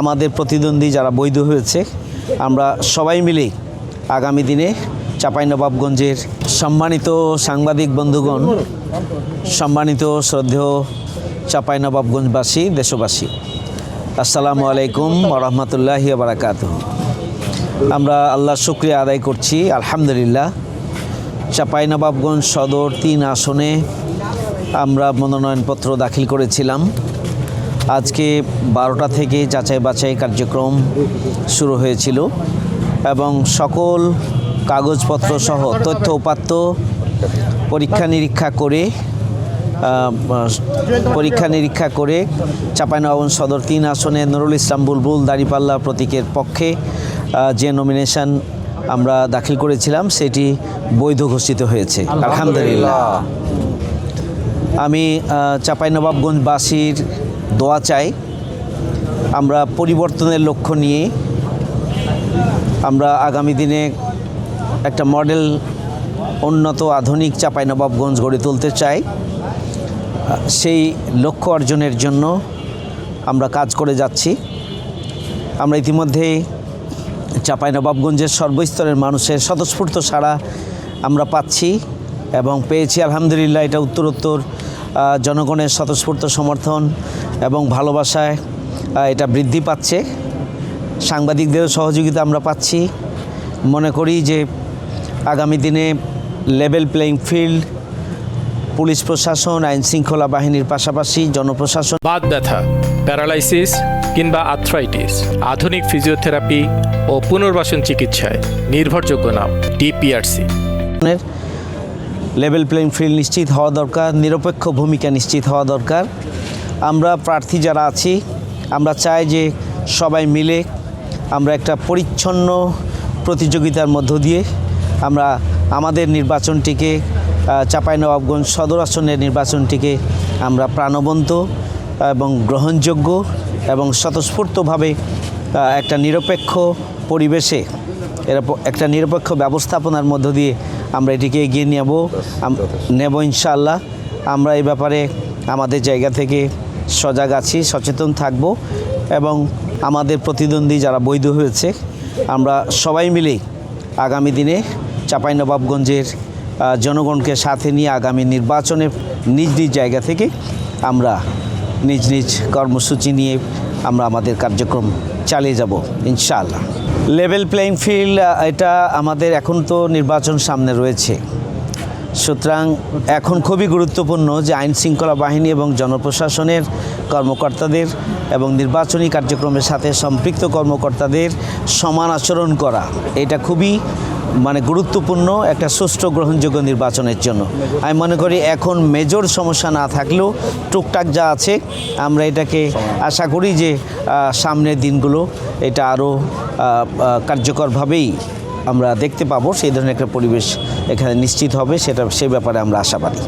আমাদের প্রতিদ্বন্দ্বী যারা বৈধ হয়েছে আমরা সবাই মিলে আগামী দিনে চাঁপাইনবাবগঞ্জের সম্মানিত সাংবাদিক বন্ধুগণ, সম্মানিত শ্রদ্ধেয় চাঁপাইনবাবগঞ্জবাসী, দেশবাসী, আসসালামু আলাইকুম ওয়া রাহমাতুল্লাহি ওয়া বারাকাতুহু। আমরা আল্লাহর শুকরিয়া আদায় করছি, আলহামদুলিল্লাহ। চাঁপাইনবাবগঞ্জ সদর 3 আসনে আমরা মনোনয়নপত্র দাখিল করেছিলাম। আজকে 12টা থেকে যাচাই বাছাই কার্যক্রম শুরু হয়েছিল এবং সকল কাগজপত্র সহ তথ্য উপাত্ত পরীক্ষা নিরীক্ষা করে চাঁপাইনবাবগঞ্জ সদর 3 আসনে নুরুল ইসলাম বুলবুল দাঁড়িপাল্লা প্রতীকের পক্ষে যে নমিনেশন আমরা দাখিল করেছিলাম সেটি বৈধ ঘোষিত হয়েছে, আলহামদুলিল্লাহ। আমি চাঁপাইনবাবগঞ্জবাসীর দোয়া চাই। আমরা পরিবর্তনের লক্ষ্য নিয়ে আমরা আগামী দিনে একটা মডেল উন্নত আধুনিক চাঁপাইনবাবগঞ্জ গড়ে তুলতে চাই। সেই লক্ষ্য অর্জনের জন্য আমরা কাজ করে যাচ্ছি। আমরা ইতিমধ্যে চাঁপাইনবাবগঞ্জের সর্বস্তরের মানুষের স্বতঃস্ফূর্ত সাড়া আমরা পাচ্ছি এবং পেয়েছি, আলহামদুলিল্লাহ। এটা উত্তরোত্তর জনগণের স্বতঃস্ফূর্ত সমর্থন এবং ভালোবাসায় এটা বৃদ্ধি পাচ্ছে। সাংবাদিকদেরও সহযোগিতা আমরা পাচ্ছি। মনে করি যে আগামী দিনে লেভেল প্লেইং ফিল্ড, পুলিশ প্রশাসন, আইন শৃঙ্খলা বাহিনীর পাশাপাশি জনপ্রশাসন, বাত ব্যথা, প্যারালাইসিস কিংবা আর্থ্রাইটিস, আধুনিক ফিজিওথেরাপি ও পুনর্বাসন চিকিৎসায় নির্ভরযোগ্য নাম ডিপিআরসি। লেভেল প্লেইং ফিল্ড নিশ্চিত হওয়া দরকার, নিরপেক্ষ ভূমিকা নিশ্চিত হওয়া দরকার। আমরা প্রার্থী যারা আছি আমরা চাই যে সবাই মিলে আমরা একটা পরিচ্ছন্ন প্রতিযোগিতার মধ্য দিয়ে আমরা আমাদের নির্বাচনটিকে, চাঁপাইনবাবগঞ্জ সদর আসনের নির্বাচনটিকে আমরা প্রাণবন্ত এবং গ্রহণযোগ্য এবং স্বতঃস্ফূর্তভাবে একটা নিরপেক্ষ পরিবেশে, একটা নিরপেক্ষ ব্যবস্থাপনার মধ্য দিয়ে আমরা এটিকে এগিয়ে নেব ইনশাআল্লাহ। আমরা এই ব্যাপারে আমাদের জায়গা থেকে সজাগ আছি, সচেতন থাকব এবং আমাদের প্রতিদ্বন্দ্বী যারা বৈধ হয়েছে আমরা সবাই মিলে আগামী দিনে চাঁপাইনবাবগঞ্জের জনগণকে সাথে নিয়ে আগামী নির্বাচনে নিজ নিজ জায়গা থেকে আমরা নিজ নিজ কর্মসূচি নিয়ে আমরা আমাদের কার্যক্রম চালিয়ে যাব ইনশাআল্লাহ। লেভেল প্লেইং ফিল্ড এটা আমাদের এখন তো নির্বাচন সামনে রয়েছে, সুতরাং এখন খুবই গুরুত্বপূর্ণ যে আইন শৃঙ্খলা বাহিনী এবং জনপ্রশাসনের কর্মকর্তাদের এবং নির্বাচনী কার্যক্রমের সাথে সম্পৃক্ত কর্মকর্তাদের সমান আচরণ করা। এটা খুবই গুরুত্বপূর্ণ একটা সুষ্ঠু গ্রহণযোগ্য নির্বাচনের জন্য। আমি মনে করি এখন মেজর সমস্যা না থাকলেও টুকটাক যা আছে আমরা এটাকে আশা করি যে সামনের দিনগুলো এটা আরও কার্যকরভাবেই আমরা দেখতে পাবো। সেই ধরনের একটা পরিবেশ এখানে নিশ্চিত হবে, সে ব্যাপারে আমরা আশাবাদী।